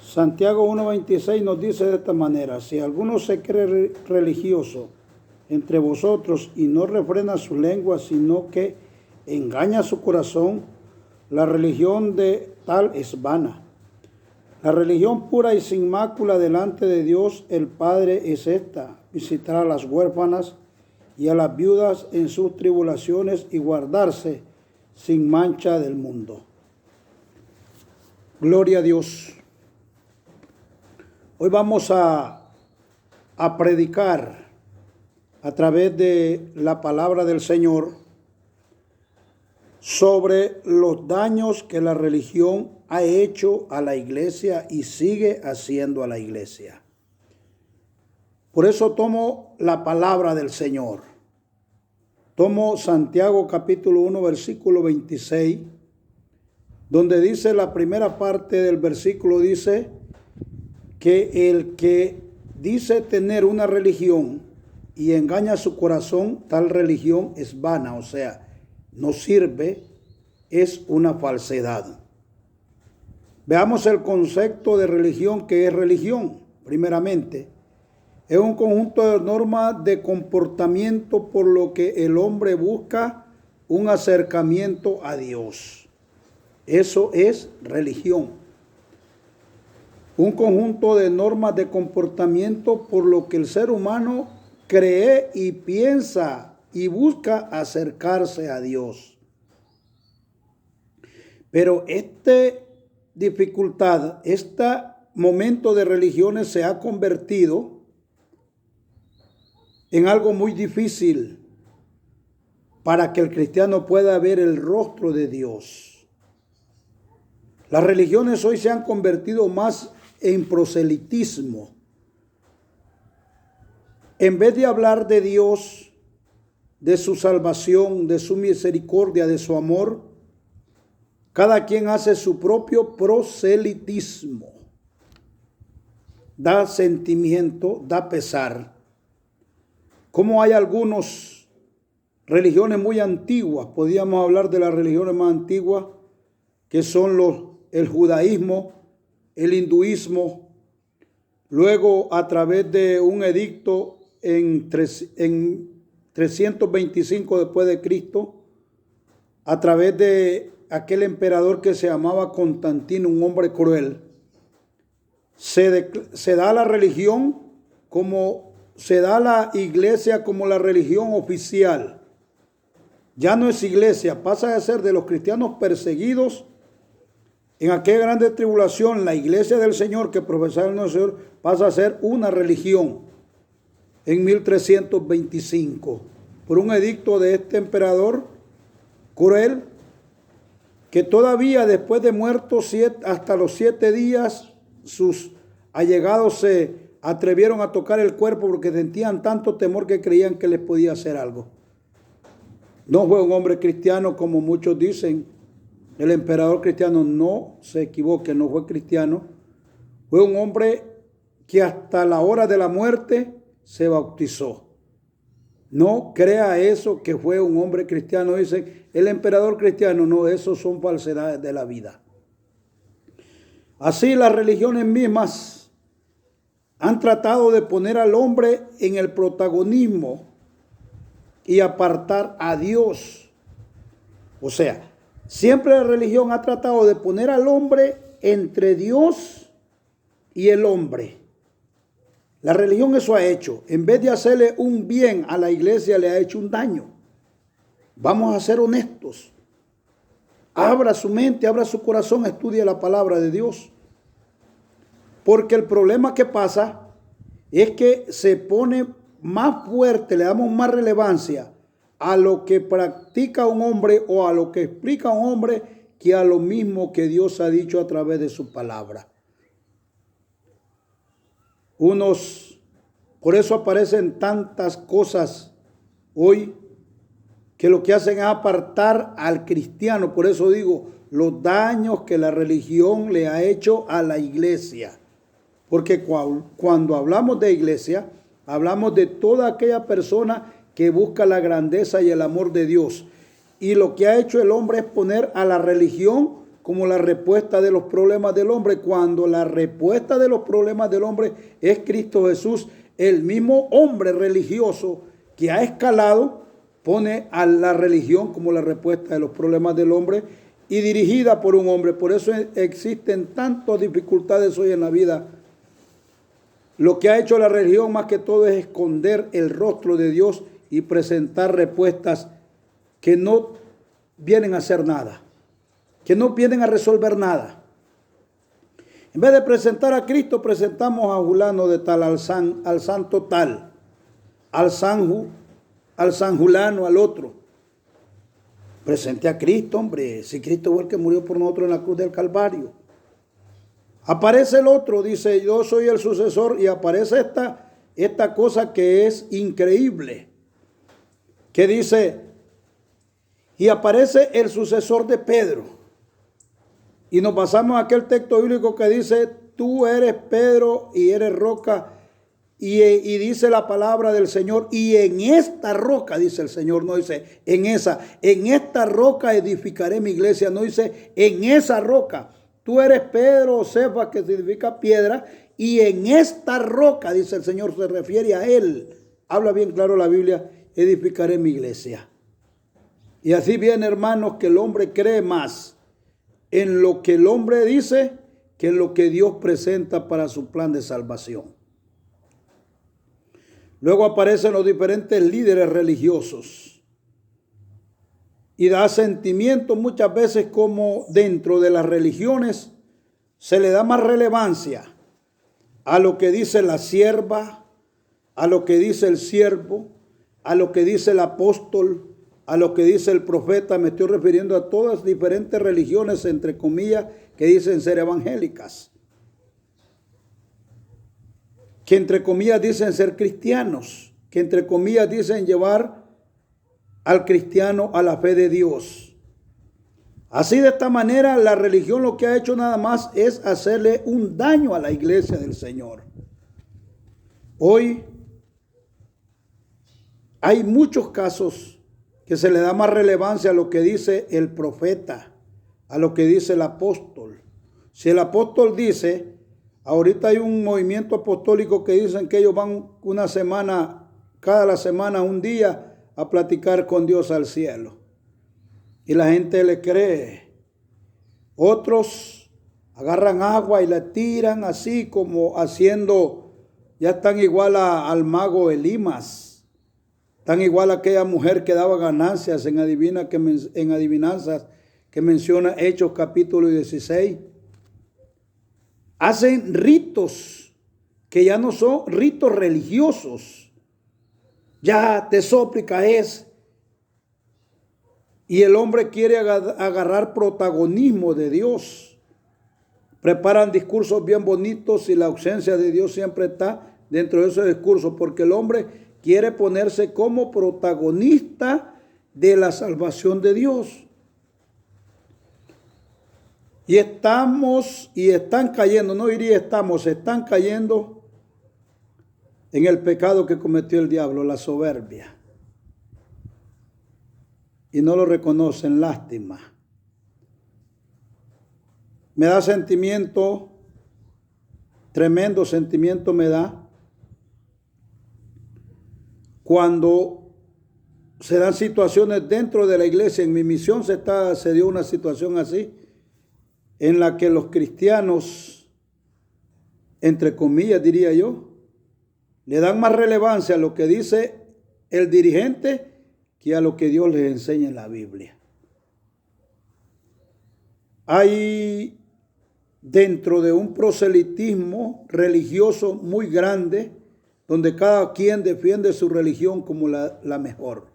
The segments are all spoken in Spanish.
Santiago 1:26 nos dice de esta manera: si alguno se cree religioso entre vosotros y no refrena su lengua, sino que engaña su corazón, la religión de tal es vana. La religión pura y sin mácula delante de Dios el Padre es esta: visitar a las huérfanas y a las viudas en sus tribulaciones y guardarse sin mancha del mundo. Gloria a Dios. Hoy vamos a predicar a través de la palabra del Señor sobre los daños que la religión ha hecho a la iglesia y sigue haciendo a la iglesia. Por eso tomo la palabra del Señor. Tomo Santiago capítulo 1, versículo 26, donde dice la primera parte del versículo, dice que el que dice tener una religión y engaña su corazón, tal religión es vana, o sea, no sirve, es una falsedad. Veamos el concepto de religión. ¿Qué es religión? Primeramente, es un conjunto de normas de comportamiento por lo que el hombre busca un acercamiento a Dios. Eso es religión. Un conjunto de normas de comportamiento por lo que el ser humano cree y piensa y busca acercarse a Dios. Pero esta dificultad, este momento de religiones se ha convertido en algo muy difícil para que el cristiano pueda ver el rostro de Dios. Las religiones hoy se han convertido más en proselitismo. En vez de hablar de Dios, de su salvación, de su misericordia, de su amor, cada quien hace su propio proselitismo. Da sentimiento, da pesar. Como hay algunas religiones muy antiguas, podríamos hablar de las religiones más antiguas, que son el judaísmo, el hinduismo. Luego, a través de un edicto en 325 después de Cristo, a través de aquel emperador que se llamaba Constantino, un hombre cruel, se da la religión como se da la iglesia como la religión oficial. Ya no es iglesia, pasa a ser de los cristianos perseguidos. En aquella grande tribulación, la iglesia del Señor que profesaba el Señor pasa a ser una religión en 1325 por un edicto de este emperador cruel, que todavía después de muertos hasta los 7 días sus allegados se atrevieron a tocar el cuerpo porque sentían tanto temor que creían que les podía hacer algo. No fue un hombre cristiano como muchos dicen. El emperador cristiano, no se equivoque, no fue cristiano. Fue un hombre que hasta la hora de la muerte se bautizó. No crea eso que fue un hombre cristiano. Dicen, el emperador cristiano, no, eso son falsedades de la vida. Así las religiones mismas han tratado de poner al hombre en el protagonismo y apartar a Dios. O sea, siempre la religión ha tratado de poner al hombre entre Dios y el hombre. La religión eso ha hecho. En vez de hacerle un bien a la iglesia, le ha hecho un daño. Vamos a ser honestos. Abra su mente, abra su corazón, estudie la palabra de Dios. Porque el problema que pasa es que se pone más fuerte, le damos más relevancia a lo que practica un hombre o a lo que explica un hombre que a lo mismo que Dios ha dicho a través de su palabra. Por eso aparecen tantas cosas hoy que lo que hacen es apartar al cristiano. Por eso digo, los daños que la religión le ha hecho a la iglesia. Porque cuando hablamos de iglesia, hablamos de toda aquella persona que busca la grandeza y el amor de Dios. Y lo que ha hecho el hombre es poner a la religión como la respuesta de los problemas del hombre, cuando la respuesta de los problemas del hombre es Cristo Jesús. El mismo hombre religioso que ha escalado pone a la religión como la respuesta de los problemas del hombre y dirigida por un hombre. Por eso existen tantas dificultades hoy en la vida. Lo que ha hecho la religión más que todo es esconder el rostro de Dios y presentar respuestas que no vienen a hacer nada, que no vienen a resolver nada. En vez de presentar a Cristo, presentamos a fulano de tal, al santo tal, al San Julano, al otro. Presente a Cristo, hombre, si Cristo fue el que murió por nosotros en la cruz del Calvario. Aparece el otro, dice, yo soy el sucesor, y aparece esta cosa que es increíble, que dice, y aparece el sucesor de Pedro. Y nos pasamos a aquel texto bíblico que dice, tú eres Pedro y eres roca. Y dice la palabra del Señor, y en esta roca, dice el Señor, no dice en esta roca edificaré mi iglesia, no dice en esa roca. Tú eres Pedro o Cefas, que significa piedra, y en esta roca, dice el Señor, se refiere a Él. Habla bien claro la Biblia, edificaré mi iglesia. Y así viene, hermanos, que el hombre cree más en lo que el hombre dice que en lo que Dios presenta para su plan de salvación. Luego aparecen los diferentes líderes religiosos y da sentimiento muchas veces como dentro de las religiones se le da más relevancia a lo que dice la sierva, a lo que dice el siervo, a lo que dice el apóstol, a lo que dice el profeta. Me estoy refiriendo a todas diferentes religiones, entre comillas, que dicen ser evangélicas, que entre comillas dicen ser cristianos, que entre comillas dicen llevar al cristiano a la fe de Dios. Así, de esta manera, la religión lo que ha hecho nada más es hacerle un daño a la iglesia del Señor. Hoy hay muchos casos que se le da más relevancia a lo que dice el profeta, a lo que dice el apóstol. Si el apóstol dice, ahorita hay un movimiento apostólico que dicen que ellos van una semana, cada semana, un día, a platicar con Dios al cielo. Y la gente le cree. Otros agarran agua y la tiran así como haciendo, ya están igual al mago Elimas. Están igual a aquella mujer que daba ganancias en adivinanzas que menciona Hechos capítulo 16. Hacen ritos que ya no son ritos religiosos. Ya tesóplica es. Y el hombre quiere agarrar protagonismo de Dios. Preparan discursos bien bonitos y la ausencia de Dios siempre está dentro de esos discursos, porque el hombre quiere ponerse como protagonista de la salvación de Dios. Y están cayendo, no diría están cayendo en el pecado que cometió el diablo, la soberbia. Y no lo reconocen, lástima. Me da sentimiento, tremendo sentimiento me da, cuando se dan situaciones dentro de la iglesia. En mi misión se dio una situación así, en la que los cristianos, entre comillas diría yo, le dan más relevancia a lo que dice el dirigente que a lo que Dios les enseña en la Biblia. Hay dentro de un proselitismo religioso muy grande, donde cada quien defiende su religión como la mejor.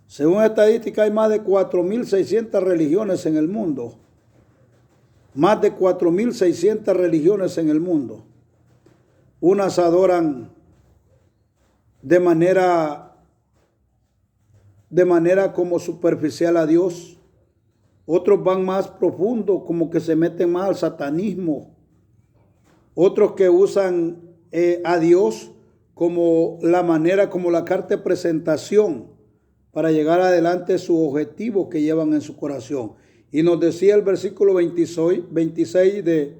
Según estadística, hay más de 4.600 religiones en el mundo. Más de 4.600 religiones en el mundo. Unas adoran de manera como superficial a Dios. Otros van más profundo, como que se meten más al satanismo. Otros que usan a Dios como la manera, como la carta de presentación para llegar adelante su objetivo que llevan en su corazón. Y nos decía el versículo 26 de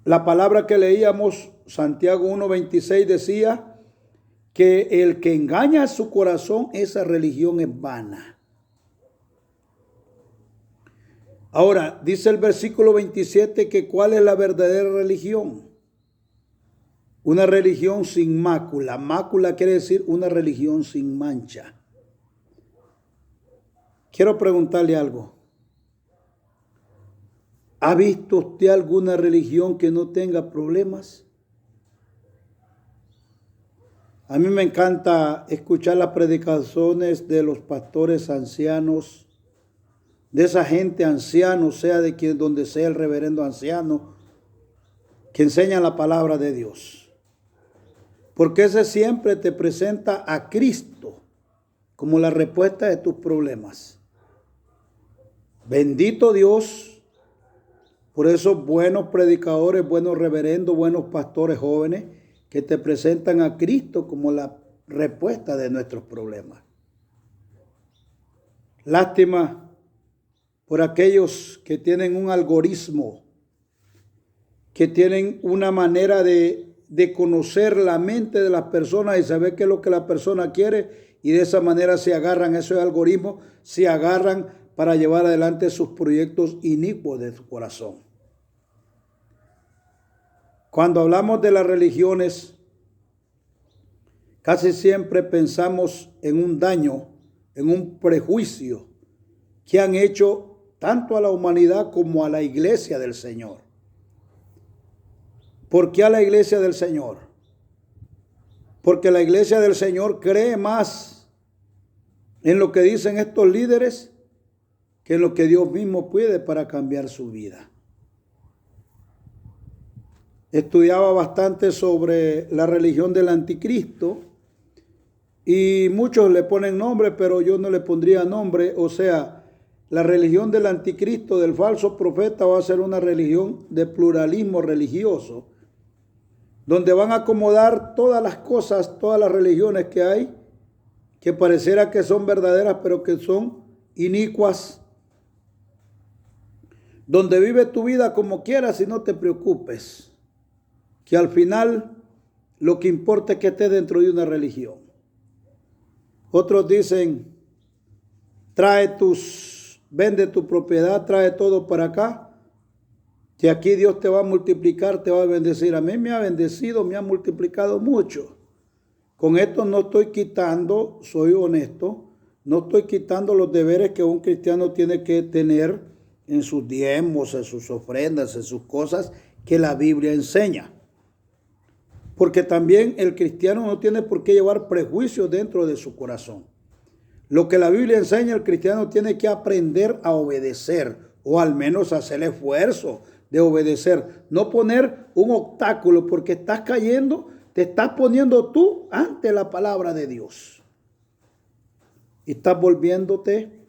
la palabra que leíamos, Santiago 1:26 decía que el que engaña a su corazón, esa religión es vana. Ahora, dice el versículo 27 que ¿cuál es la verdadera religión? Una religión sin mácula. Mácula quiere decir una religión sin mancha. Quiero preguntarle algo. ¿Ha visto usted alguna religión que no tenga problemas? A mí me encanta escuchar las predicaciones de los pastores ancianos, de esa gente anciana, sea de quien donde sea el reverendo anciano, que enseña la palabra de Dios. Porque ese siempre te presenta a Cristo como la respuesta de tus problemas. Bendito Dios por esos buenos predicadores, buenos reverendos, buenos pastores jóvenes que te presentan a Cristo como la respuesta de nuestros problemas. Lástima por aquellos que tienen un algoritmo, que tienen una manera de conocer la mente de las personas y saber qué es lo que la persona quiere, y de esa manera se agarran a esos algoritmos, se agarran para llevar adelante sus proyectos inicuos de su corazón. Cuando hablamos de las religiones, casi siempre pensamos en un daño, en un prejuicio que han hecho tanto a la humanidad como a la iglesia del Señor. ¿Por qué a la iglesia del Señor? Porque la iglesia del Señor cree más en lo que dicen estos líderes que en lo que Dios mismo puede para cambiar su vida. Estudiaba bastante sobre la religión del anticristo y muchos le ponen nombre, pero yo no le pondría nombre. O sea, la religión del anticristo, del falso profeta, va a ser una religión de pluralismo religioso, donde van a acomodar todas las cosas, todas las religiones que hay, que pareciera que son verdaderas, pero que son inicuas, donde vive tu vida como quieras y no te preocupes, que al final lo que importa es que estés dentro de una religión. Otros dicen, vende tu propiedad, trae todo para acá, que aquí Dios te va a multiplicar, te va a bendecir. A mí me ha bendecido, me ha multiplicado mucho. Con esto no estoy quitando, soy honesto, no estoy quitando los deberes que un cristiano tiene que tener en sus diezmos, en sus ofrendas, en sus cosas que la Biblia enseña. Porque también el cristiano no tiene por qué llevar prejuicios dentro de su corazón. Lo que la Biblia enseña, el cristiano tiene que aprender a obedecer, o al menos hacer el esfuerzo de obedecer. No poner un obstáculo, porque estás cayendo, te estás poniendo tú ante la palabra de Dios. Y estás volviéndote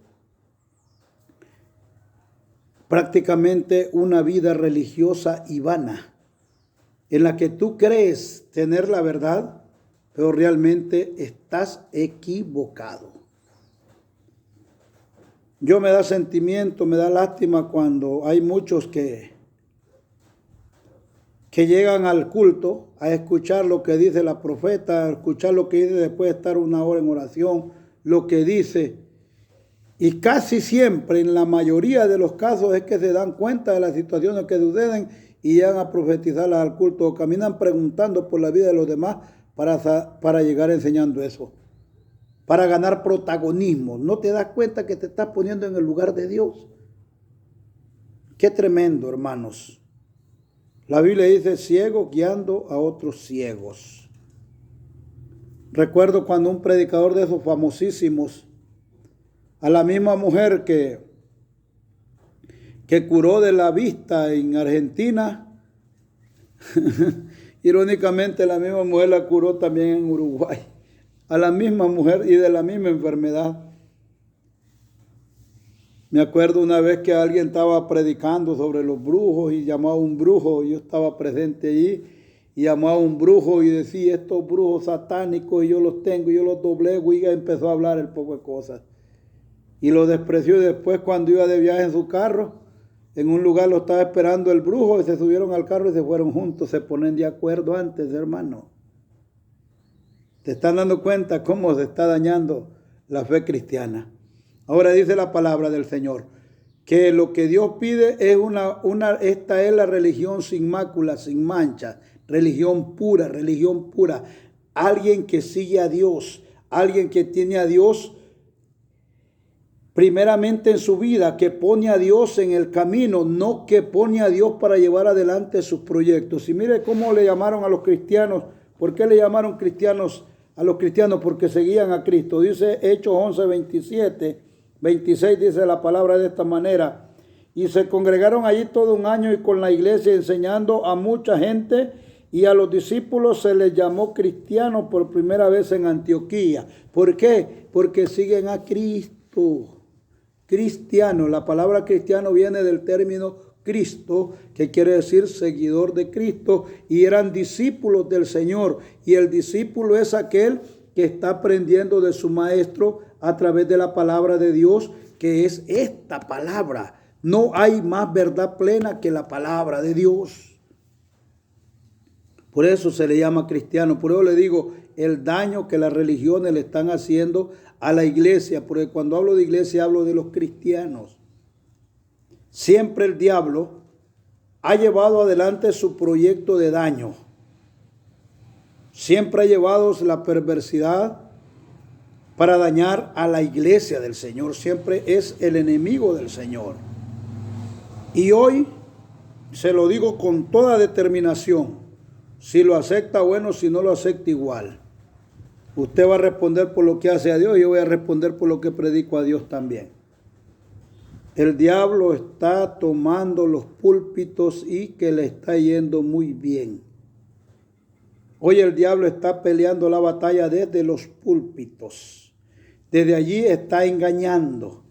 prácticamente una vida religiosa y vana, en la que tú crees tener la verdad, pero realmente estás equivocado. Yo me da sentimiento, me da lástima cuando hay muchos que llegan al culto a escuchar lo que dice la profeta, a escuchar lo que dice después de estar una hora en oración, lo que dice. Y casi siempre, en la mayoría de los casos, es que se dan cuenta de las situaciones que suceden y llegan a profetizarlas al culto, o caminan preguntando por la vida de los demás para llegar enseñando eso, para ganar protagonismo. ¿No te das cuenta que te estás poniendo en el lugar de Dios? Qué tremendo, hermanos. La Biblia dice, ciegos guiando a otros ciegos. Recuerdo cuando un predicador de esos famosísimos, a la misma mujer que curó de la vista en Argentina, irónicamente la misma mujer la curó también en Uruguay, a la misma mujer y de la misma enfermedad. Me acuerdo una vez que alguien estaba predicando sobre los brujos y llamó a un brujo, yo estaba presente allí, y llamó a un brujo y decía, estos brujos satánicos, y yo los tengo, yo los doblego, y empezó a hablar el poco de cosas. y lo despreció. Y después, cuando iba de viaje en su carro, en un lugar lo estaba esperando el brujo y se subieron al carro y se fueron juntos. Se ponen de acuerdo antes, hermano. ¿Te están dando cuenta cómo se está dañando la fe cristiana? Ahora dice la palabra del Señor que lo que Dios pide es esta es la religión sin mácula, sin mancha, religión pura, religión pura. Alguien que sigue a Dios, alguien que tiene a Dios primeramente en su vida, que pone a Dios en el camino, no que pone a Dios para llevar adelante sus proyectos. Y mire cómo le llamaron a los cristianos. ¿Por qué le llamaron cristianos a los cristianos? Porque seguían a Cristo. Dice Hechos 11, 27, 26, dice la palabra de esta manera. Y se congregaron allí todo un año y con la iglesia enseñando a mucha gente, y a los discípulos se les llamó cristianos por primera vez en Antioquía. ¿Por qué? Porque siguen a Cristo. Cristiano, la palabra cristiano viene del término Cristo, que quiere decir seguidor de Cristo, y eran discípulos del Señor. Y el discípulo es aquel que está aprendiendo de su maestro a través de la palabra de Dios, que es esta palabra. No hay más verdad plena que la palabra de Dios. Por eso se le llama cristiano. Por eso le digo el daño que las religiones le están haciendo a la iglesia, porque cuando hablo de iglesia hablo de los cristianos. Siempre el diablo ha llevado adelante su proyecto de daño. Siempre ha llevado la perversidad para dañar a la iglesia del Señor. Siempre es el enemigo del Señor. Y hoy se lo digo con toda determinación. Si lo acepta, bueno; si no lo acepta, igual. Usted va a responder por lo que hace a Dios y yo voy a responder por lo que predico a Dios también. El diablo está tomando los púlpitos y que le está yendo muy bien. Hoy el diablo está peleando la batalla desde los púlpitos. Desde allí está engañando.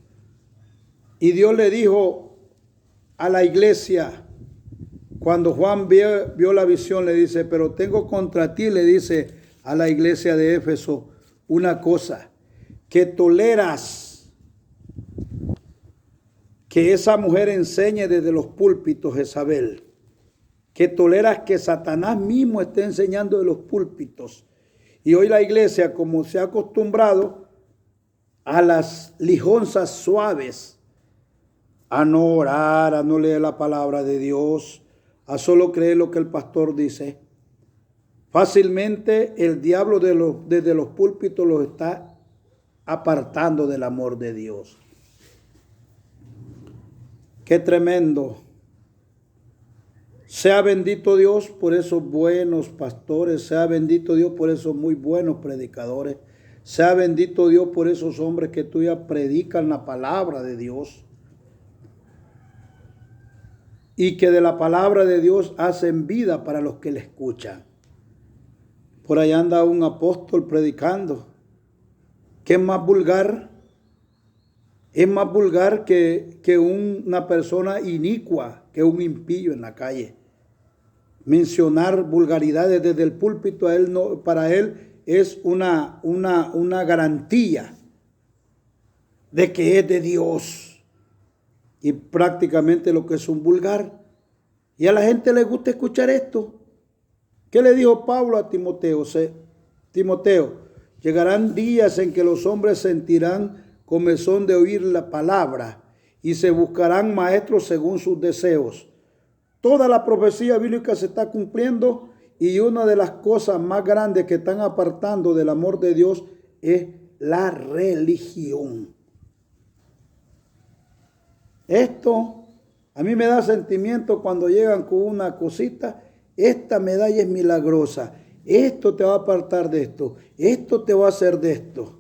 Y Dios le dijo a la iglesia, cuando Juan vio la visión, le dice: pero tengo contra ti, le dice a la iglesia de Éfeso, una cosa, que toleras que esa mujer enseñe desde los púlpitos, Jezabel, que toleras que Satanás mismo esté enseñando de los púlpitos. Y hoy la iglesia, como se ha acostumbrado a las lijonzas suaves, a no orar, a no leer la palabra de Dios, a solo creer lo que el pastor dice, fácilmente el diablo desde los púlpitos los está apartando del amor de Dios. Qué tremendo. Sea bendito Dios por esos buenos pastores, sea bendito Dios por esos muy buenos predicadores, sea bendito Dios por esos hombres que todavía predican la palabra de Dios y que de la palabra de Dios hacen vida para los que le escuchan. Por allá anda un apóstol predicando. ¿Qué es más vulgar? Es más vulgar que una persona inicua, que un impío en la calle. Mencionar vulgaridades desde el púlpito a él no, para él es una garantía de que es de Dios. Y prácticamente lo que es un vulgar. Y a la gente le gusta escuchar esto. ¿Qué le dijo Pablo a Timoteo? Timoteo, llegarán días en que los hombres sentirán comezón de oír la palabra y se buscarán maestros según sus deseos. Toda la profecía bíblica se está cumpliendo y una de las cosas más grandes que están apartando del amor de Dios es la religión. Esto a mí me da sentimiento cuando llegan con una cosita. Esta medalla es milagrosa. Esto te va a apartar de esto. Esto te va a hacer de esto.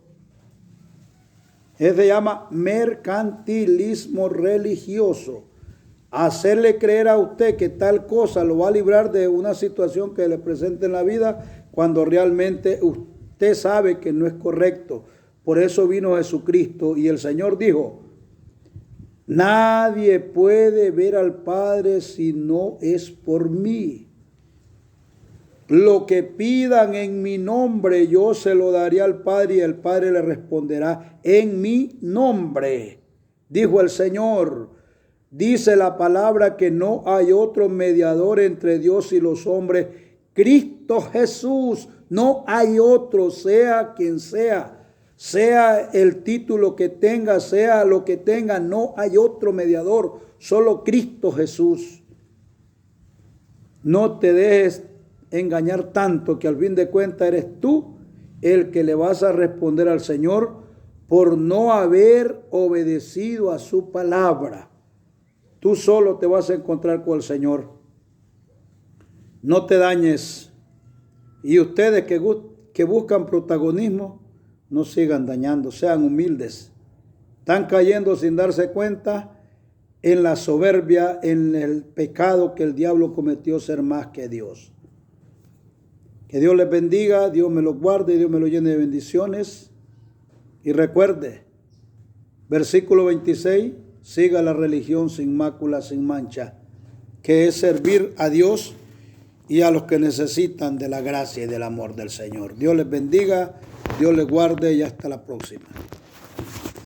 Se llama mercantilismo religioso. Hacerle creer a usted que tal cosa lo va a librar de una situación que le presente en la vida cuando realmente usted sabe que no es correcto. Por eso vino Jesucristo y el Señor dijo: nadie puede ver al Padre si no es por mí. lo que pidan en mi nombre, yo se lo daré al Padre y el Padre le responderá en mi nombre. Dijo el Señor. Dice la palabra que no hay otro mediador entre Dios y los hombres. Cristo Jesús. No hay otro, sea quien sea. Sea el título que tenga, sea lo que tenga, no hay otro mediador. Solo Cristo Jesús. No te dejes engañar tanto que al fin de cuentas eres tú el que le vas a responder al Señor por no haber obedecido a su palabra. Tú solo te vas a encontrar con el Señor. No te dañes. Y ustedes que buscan protagonismo, no sigan dañando, sean humildes. Están cayendo sin darse cuenta en la soberbia, en el pecado que el diablo cometió, ser más que Dios. Que Dios les bendiga, Dios me los guarde, Dios me los llene de bendiciones. Y recuerde, versículo 26, siga la religión sin mácula, sin mancha, que es servir a Dios y a los que necesitan de la gracia y del amor del Señor. Dios les bendiga, Dios les guarde y hasta la próxima.